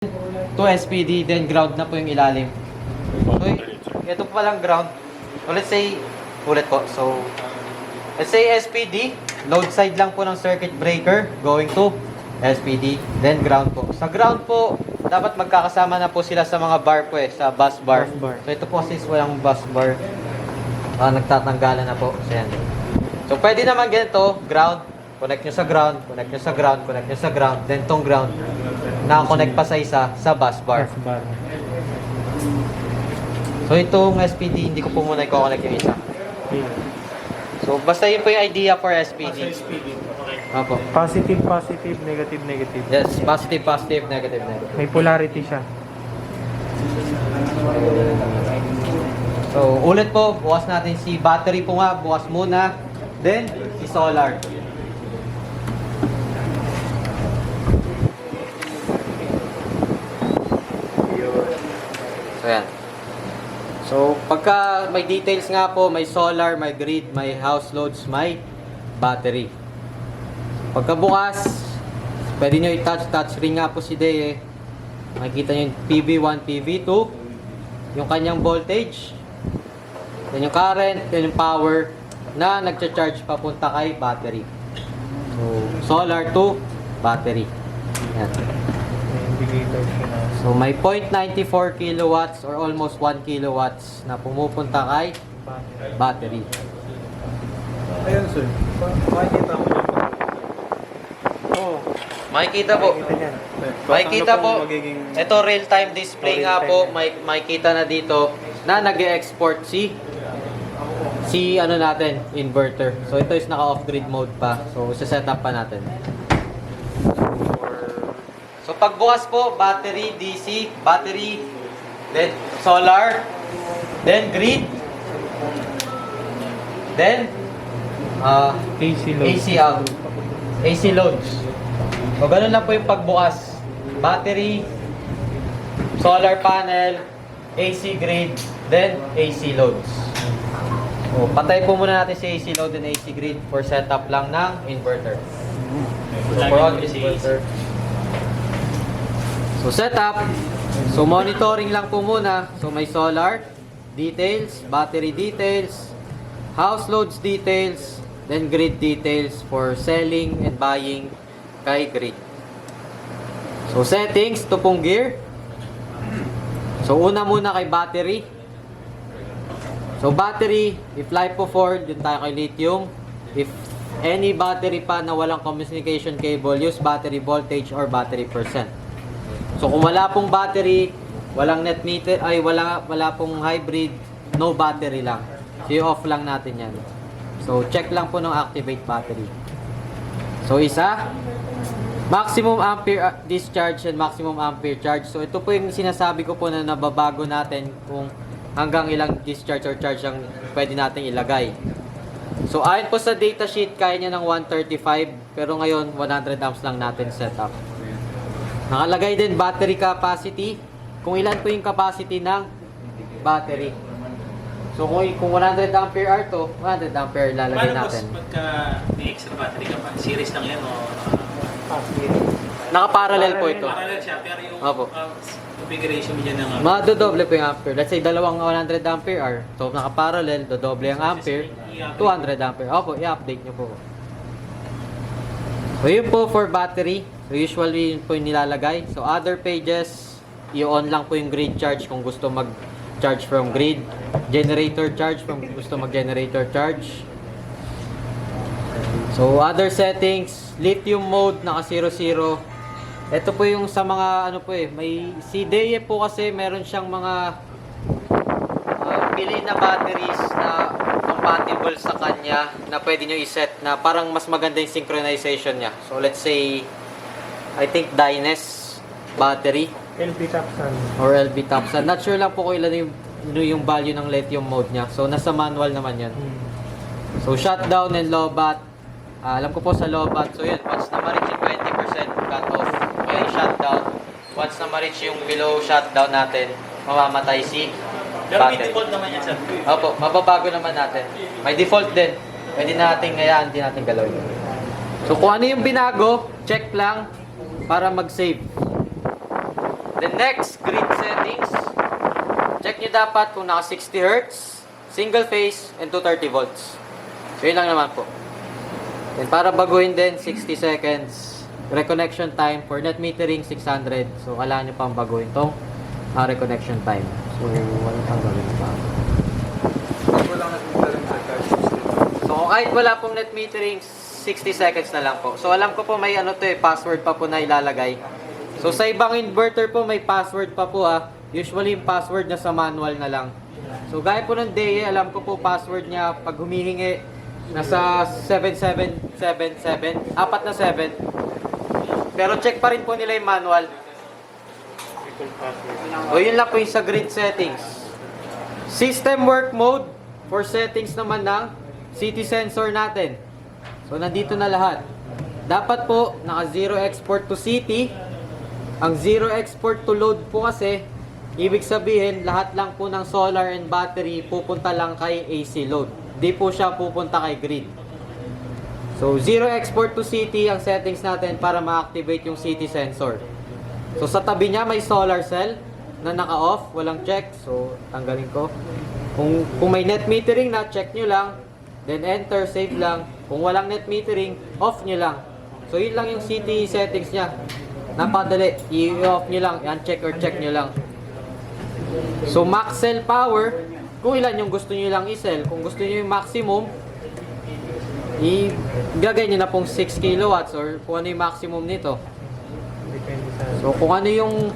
to SPD, then ground na po yung ilalim. So, ito pa lang ground. So, let's say, ulit po. So, let's say SPD, load side lang po ng circuit breaker going to SPD, then ground po. Sa ground po, dapat magkakasama na po sila sa mga bar po sa bus bar. So, ito po since walang bus bar, nagtatanggalan na po. So, yan. So, pwede naman ganito, ground, connect nyo sa ground, connect nyo sa ground, connect nyo sa ground, then tong ground, nakakonect pa sa isa sa bus bar. So, itong SPD, hindi ko po muna i-connect yung isa. So, basta yun po yung idea for SPD. Opo. Positive, positive, negative, negative. Yes, positive, positive, negative, negative. May polarity siya. So, ulit po, bukas natin si battery po nga, bukas muna. Then, si solar. So, yan. So, pagka may details nga po, may solar, may grid, may house loads, may battery. Pagka bukas, pwede nyo i-touch ring nga po si Deye. Makikita nyo yung PV1, PV2, yung kanyang voltage, then yung current, then yung power na nagcha-charge papunta kay battery. So, solar to battery. Yan. May indicator siya na. So, may 0.94 kilowatts or almost 1 kilowatts na pumupunta kay battery. Ayun, sir. Makikita mo niya. Oo. Makikita po. Makikita po. Ito real-time display nga po. Makikita na dito na nag-e-export si ano natin, inverter. So, ito is naka-off-grid mode pa. So, set up pa natin. So, pagbukas po, battery, DC, battery, then solar, then grid, then AC load. AC out. AC loads. So, ganun lang po yung pagbukas. Battery, solar panel, AC grid, then AC loads. So, patay po muna natin si AC load and AC grid for setup lang ng inverter. So, for all inverter. So, setup. So, monitoring lang po muna. So, may solar details, battery details, house loads details, then grid details for selling and buying kay grid. So, settings, ito pong gear. So, una muna kay battery. So, battery, if LiPo4, dun tayo kay lithium. If any battery pa na walang communication cable, use battery voltage or battery percent. So, kung wala pong battery, walang net meter, ay wala pong hybrid, no battery lang. So, i-off lang natin yan. So, check lang po ng activate battery. So, isa, maximum ampere discharge and maximum ampere charge. So, ito po yung sinasabi ko po na nababago natin kung hanggang ilang discharge or charge ang pwede nating ilagay. So, ayon po sa datasheet, kaya niya ng 135, pero ngayon, 100 amps lang natin set up. Nakalagay din battery capacity, kung ilan po yung capacity ng battery. So, kung 100 ampere hour to, 100 ampere lalagay natin. Paano pagka may extra battery ka pa? Series lang yan o? Naka-parallel po ito. Parallel siya, pero yung Opo. configuration mo dyan ng... Madodoble po yung ampere. Let's say, dalawang 100 ampere hour. So, naka-parallel, dodoble ang ampere. 200 ampere. Opo, i-update nyo po. So, yun po for battery. So, usually, yun po yung nilalagay. So, other pages, i-on lang po yung grid charge kung gusto mag-charge from grid. Generator charge kung gusto mag-generator charge. So, other settings, lithium mode, naka 00. Ito po yung sa mga, may, si Deye po kasi meron siyang mga pili na batteries na compatible sa kanya na pwede nyo iset na parang mas maganda yung synchronization niya. So, let's say, I think Dynes battery. LP Tapsan. Or LB Tapsan. Not sure lang po kung ilan yung value ng lithium mode niya. So, nasa manual naman yan. So, shutdown and lobat. Alam ko po sa lobat. So, yun. Once na ma-reach yung 20% cut off, okay, shutdown. Once na ma-reach yung below shutdown natin, mamamatay si Pero may battery. default naman yan sa... Opo, mababago naman natin. May default din. Pwede natin ngayaan, hindi natin galawin. So, kung ano yung binago, check lang para mag-save. The next, grid settings. Check nyo dapat kung naka 60 Hz, single phase, and 230 volts. So, yun lang naman po. Then, para baguhin din, 60 seconds. Reconnection time for net metering, 600. So, kailangan nyo pang baguhin tong reconnection time. So, walang pang gawin pa. So, kahit wala pong net metering, 60 seconds na lang po. So, alam ko po may password pa po na ilalagay. So, sa ibang inverter po, may password pa po Usually, yung password na sa manual na lang. So, gaya po ng DE, alam ko po password niya pag humihingi, nasa 7777, 4 na 7. Pero check pa rin po nila yung manual. O, yun lang po yung sa grid settings. System work mode for settings naman ng CT sensor natin. So, nandito na lahat. Dapat po, naka 0 export to CT. Ang 0 export to load po kasi, ibig sabihin, lahat lang po ng solar and battery pupunta lang kay AC load. Di po siya pupunta kay grid. So, 0 export to CT ang settings natin para ma-activate yung CT sensor. So, sa tabi niya may solar cell na naka-off, walang check. So, tanggalin ko. Kung may net metering na, check nyo lang. Then, enter, save lang. Kung walang net metering, off nyo lang. So, yun lang yung CT settings niya. Napadali. I-off nyo lang. I-uncheck or check nyo lang. So, max cell power, kung ilan yung gusto nyo lang i-sell. Kung gusto nyo yung maximum, igagay nyo na pong 6 kilowatts or kung ano yung maximum nito. So, kung ano yung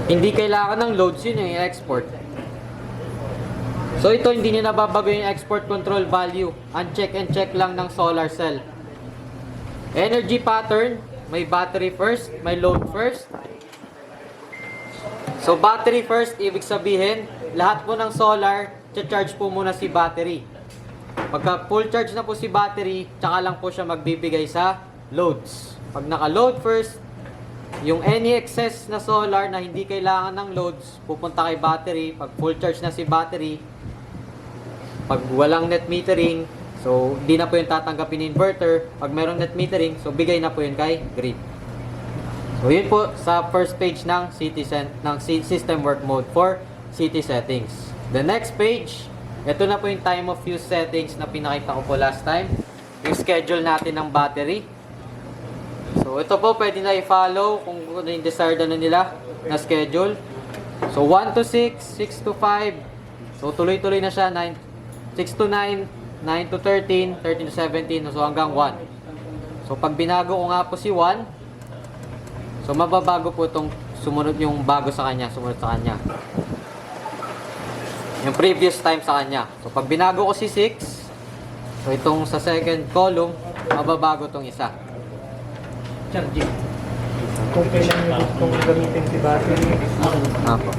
hindi kailangan ng loads, yun yung i-export. So, ito hindi nyo nababago yung export control value. Uncheck and check lang ng solar cell. Energy pattern, may battery first, may load first. So, battery first, ibig sabihin, lahat po ng solar, charge po muna si battery. Pagka full charge na po si battery, tsaka lang po siya magbibigay sa loads. Pag naka-load first, yung any excess na solar na hindi kailangan ng loads, pupunta kay battery. Pag full charge na si battery, pag walang net metering, so hindi na po yung tatanggapin inverter. Pag merong net metering, so bigay na po yun kay grid. So, yun po sa first page ng system work mode for CT settings. The next page, ito na po yung time of use settings na pinakita ko po last time. Yung schedule natin ng battery. So, ito po pwede na i-follow kung ano yung desired nila na schedule. So, 1 to 6, 6 to 5. So, tuloy-tuloy na siya. 6 to 9, 9 to 13, 13 to 17, so hanggang 1. So, pag binago ko nga po si 1, so, mababago po itong sumunod yung bago sa kanya, sumunod sa kanya. Yung previous time sa kanya. So, pag binago ko si 6, so itong sa second column, mababago itong isa. Charging. Kung kailan nyo gustong gamitin si battery. Apo.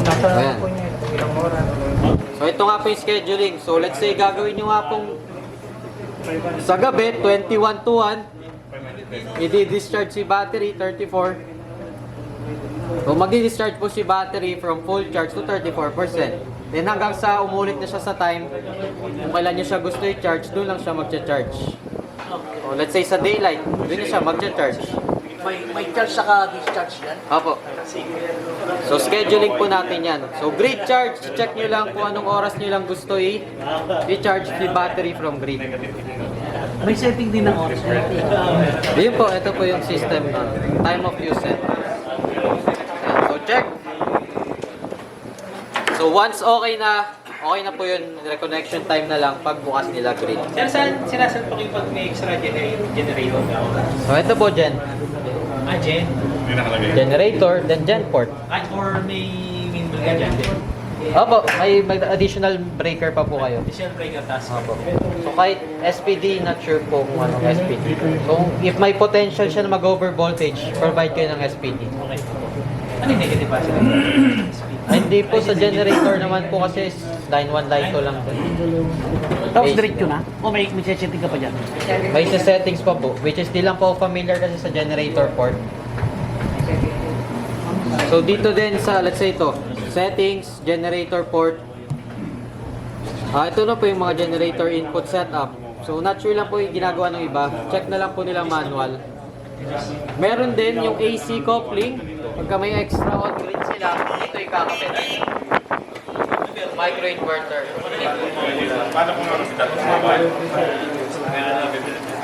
Nasa Ayan. po niya, kung ilang oras. So, ito nga po yung scheduling. So, let's say gagawin nyo nga pong sa gabi, 21 to 1, i-discharge si battery, 34. So, mag-discharge po si battery from full charge to 34%. Then, hanggang sa umulit na siya sa time, kung kailan niya siya gusto i-charge, doon lang siya mag-charge. So, let's say sa daylight, doon na siya mag-charge. May charge saka discharge yan? Opo. So, scheduling po natin yan. So, grid charge, check nyo lang kung anong oras nyo lang gusto i-charge the battery from grid. May setting din ng oras. Yun po, ito po yung system na time of use set. So, check. So, once okay na po yun, reconnection time na lang pagbukas nila grid. Sir, saan sinasalpak yung pag may extra generator na ako? So, ito po, Gen. Gen? Generator, then Gen port. Or may windmill ka dyan din? Opo, may additional breaker pa po kayo. Additional breaker task. Opo. So, kahit SPD, not sure po kung anong SPD. So, if may potential siya na mag-over voltage, provide kayo ng SPD. Okay. Ano yung negative ba sila? Ay, hindi po sa generator naman po kasi line 1, line 2 lang po. Tapos diretso na? O may setting ka pa dyan? May sa settings pa po, which is di lang po familiar kasi sa generator port. So dito din sa, let's say ito, settings, generator port. Ito na po yung mga generator input setup. So not sure lang po yung ginagawa ng iba. Check na lang po nila manual. Meron din yung AC coupling. Pagka may extra on-grid sila, ito ikakapit. Microinverter.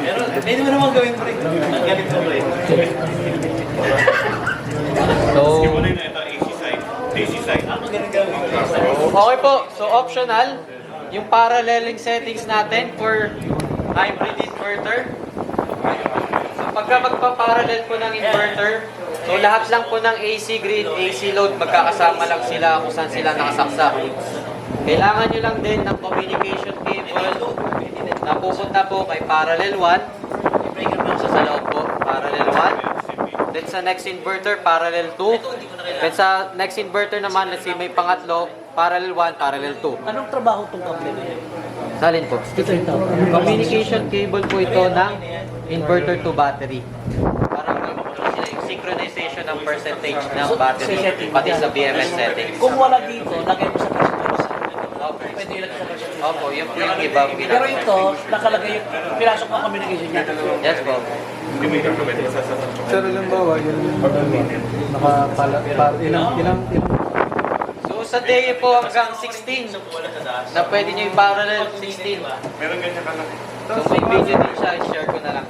Pero, pwede mo naman gawin pre. Ang galing mo pre. So, Simulan na ito, AC side. AC side. okay po. So, optional. Yung paralleling settings natin for hybrid inverter. So, pagka magpa-parallel po ng inverter, so lahat lang po ng AC grid, AC load, magkakasama lang sila kung saan sila nakasaksak. Kailangan nyo lang din ng communication cable na pupunta po kay parallel 1. So, sa loob po, parallel 1. Then sa next inverter, parallel 2. Then sa next inverter naman, let's say may pangatlo, parallel 1, parallel 2. Anong trabaho itong kable na yun? Salin po? Ito. Communication cable po ito ng inverter to battery. Parang yung synchronization ng percentage ng battery pati sa BMS settings. Kung wala dito, lagay mo sa customer. Okay. Pwede ilagay sa customer. Opo, yun po yung iba. Pero ito, nakalagay yung pinasok ng communication niya. Yes po. Sir, halimbawa, yun ilang So sa day po hanggang 16 na pwede nyo i-parallel 16. Meron ganyan kalaki. So may video din siya, share ko na lang.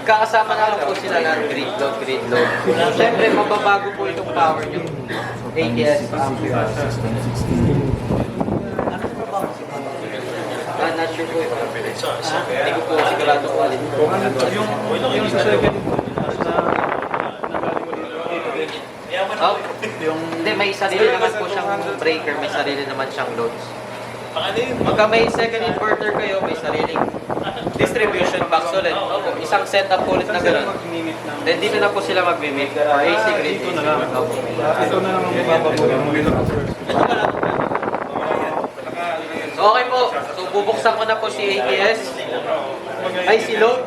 Kakasama na lang po sila ng grid load. Siyempre, mababago po itong power nyo. ATS ampere. Anong trabaho? Not sure po. Hindi ko po sigurado po alin. yung sa second Oh, hindi, may sarili naman po siyang breaker, may sarili naman siyang loads. Pagka may second inverter kayo, may sariling distribution box ulit. Opo, isang setup ulit na gano'n. Then dito na po sila mag-mimic for AC grid. ito na lang ang mababago. So okay po, so bubuksan ko na po si ATS. Ay, si load.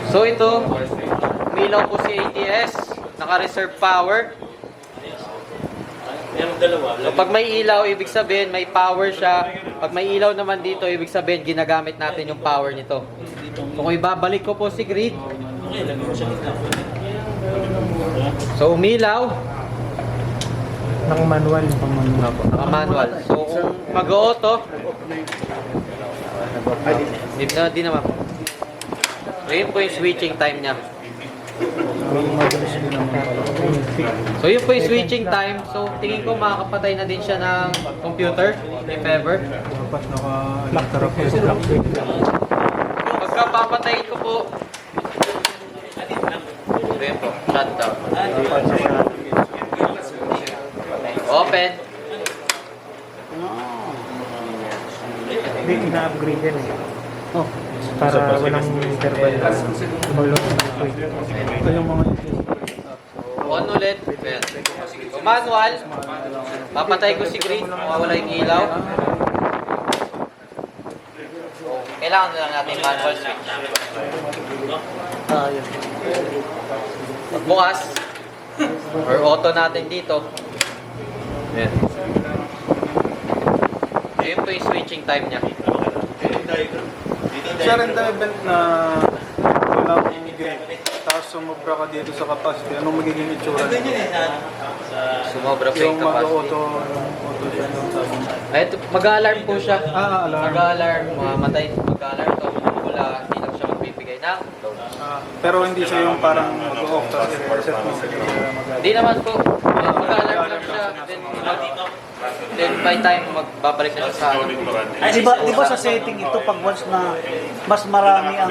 So ito, umilaw po si ATS, naka-reserve power. So pag may ilaw, ibig sabihin may power siya. Pag may ilaw naman dito, ibig sabihin ginagamit natin yung power nito. So kung ibabalik ko po si grid, so umilaw, Naka-manual. manual. So kung mag-auto, di naman. So yun po yung switching time niya. So yun po yung switching time. So tingin ko makakapatay na din siya ng computer, if ever. Dapat naka-electric block switch. Pagka papatayin ko po, so yun po, shutdown. Open. Hindi, ina-upgrade yan eh. Oh. Para walang interval. Ito yung mga On ulit. Ayan. So manual. Papatay ko si grid. Mawawala yung ilaw. So, kailangan na lang natin manual switch. Yun. Pagbukas, or auto natin dito. Ayan. Yun po yung switching time niya. Sir, in the event na wala akong game, tapos sumobra ka dito sa capacity, anong magiging itsura? Sumobra po Yung yung capacity. mag-auto siya doon sa Ay, mag-alarm po siya. alarm. Mag-alarm, mamamatay, mag-alarm to. Wala, hindi lang siya magbibigay ng load. Pero hindi siya yung parang mag-off tapos i-reset mo. Hindi naman po. Mag-alarm lang siya. Then by time magbabalik na siya sa ano. Di ba sa setting ito, pag once na mas marami ang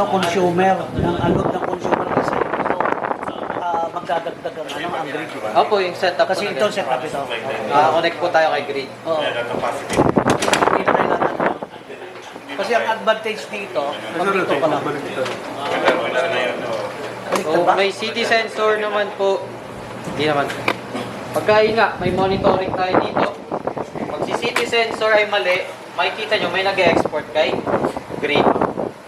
consumer, ang load ng consumer kasi ito, magdadagdag ang grid. Opo, yung setup Kasi po ito na setup ito. connect po tayo kay grid. Oo. Hindi na kailangan. Kasi ang advantage dito, pag dito ka lang. Baliktad So ba? may CT sensor naman po. Hindi naman. Pagkain nga, may monitoring tayo dito. Pag si CT sensor ay mali, makikita nyo may nag-export kay grid.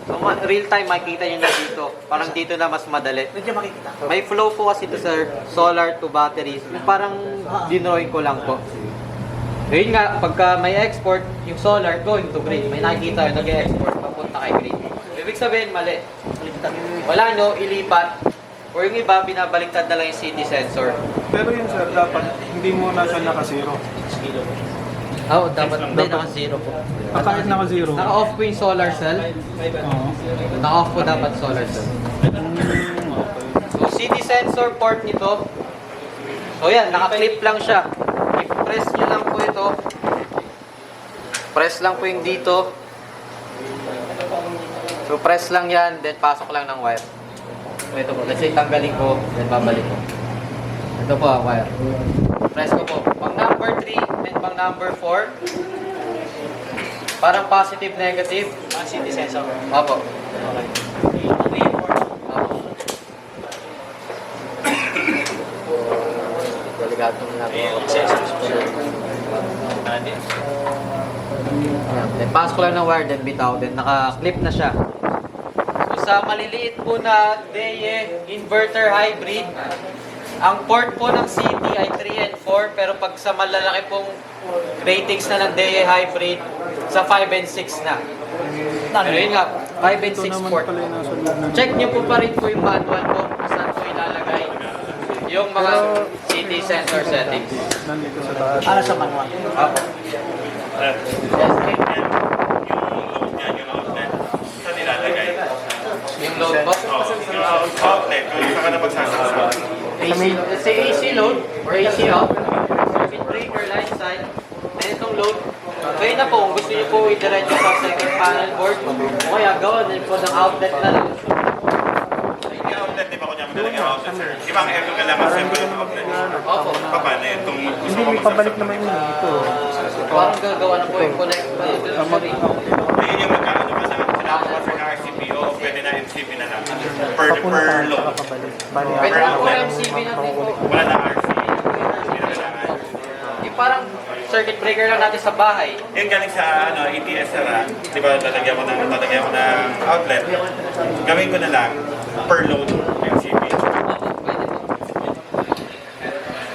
So real time makikita nyo na dito. Parang dito na mas madali. Medyo makikita. May flow po kasi ito sir, solar to batteries. Parang dinrawing ko lang po. Yun nga, pagka may export, yung solar going to grid. May nakikita yung nag-export papunta kay grid. Ibig sabihin, mali. Wala nyo, ilipat. O yung iba, binabaliktad na lang yung city sensor. Pero yun sir, dapat hindi mo nasa naka-zero. Oo, dapat hindi naka-zero po. Kahit naka-zero. Naka-off po yung solar cell. Oo. Naka-off po dapat solar cell. So, city sensor port nito. So, yan, naka-clip lang siya. I-press nyo lang po ito. Press lang po yung dito. So, press lang yan, then pasok lang ng wire. So, ito po. Let's say, tanggalin ko, then babalik ko. Ito po ang wire. Press ko po. Pang number 3 and pang number 4. Parang positive, negative. City sensor. Opo. Okay. Opo. Delikado na po. Ayan. Then pass ko lang ng wire, then bitaw, then naka-clip na siya. So sa maliliit po na DEA inverter hybrid, ang port po ng CD ay 3 and 4, pero pag sa malalaki pong ratings na ng DEA hybrid, sa 5 and 6 na. Pero yun nga, 5 and Ito 6 naman port. pala yung nasa loob ng... Check nyo po pa rin po yung manual po kung saan po ilalagay yung mga CD sensor settings. Nandito sa taas. Para sa manual. Opo. Yan, yung outlet. Saan nilalagay? Yung load po. Yung outlet, kung saan ka na magsasaksa. AC, let's say AC load or AC out. Circuit breaker, line side. Then itong load. Kaya na po, kung gusto niyo po i-diretso sa second panel board, o kaya gawin din po ng outlet na lang. Yung outlet, di ba kunya maglalagay yung outlet, sir? Di ba ang aircon ka lang assemble yung outlet? Opo. Paano yun? Kung gusto Hindi, ko may pabalik naman yun dito. Parang gagawa na po yung connect. Ayun yung magkano ba sa kasi ng RCPO, pwede na MCB na lang. Per load. Pabalik. Bali, Pwede na po MCB natin po. Wala na RCPO. Hindi na kailangan. Yung parang circuit breaker lang natin sa bahay. Yung galing sa ETS na, di ba lalagyan ko ng outlet, gawin ko na lang per load MCB. Opo, pwede po.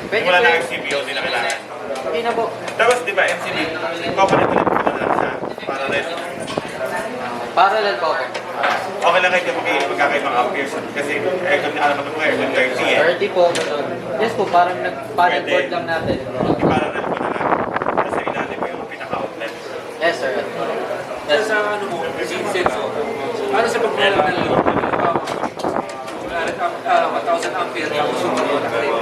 Pwede Wala po na yun. RCPO, di na kailangan. Hindi na po. Tapos di ba MCB, kukunin ko na lang siya para rin. Parallel po ako. Okay lang kayo magkakaibang amperes kasi aircon, alam mo ito aircon 30 eh. 30 po. Yes po, parang nag-panel board lang natin. Para rin ko na lang. Kasi ilalim mo yung pinaka-outlet. Yes, sir. Yes. Sa ano mo, sensor. Para sa pagmula ng 1,000 ampere tapos yung mga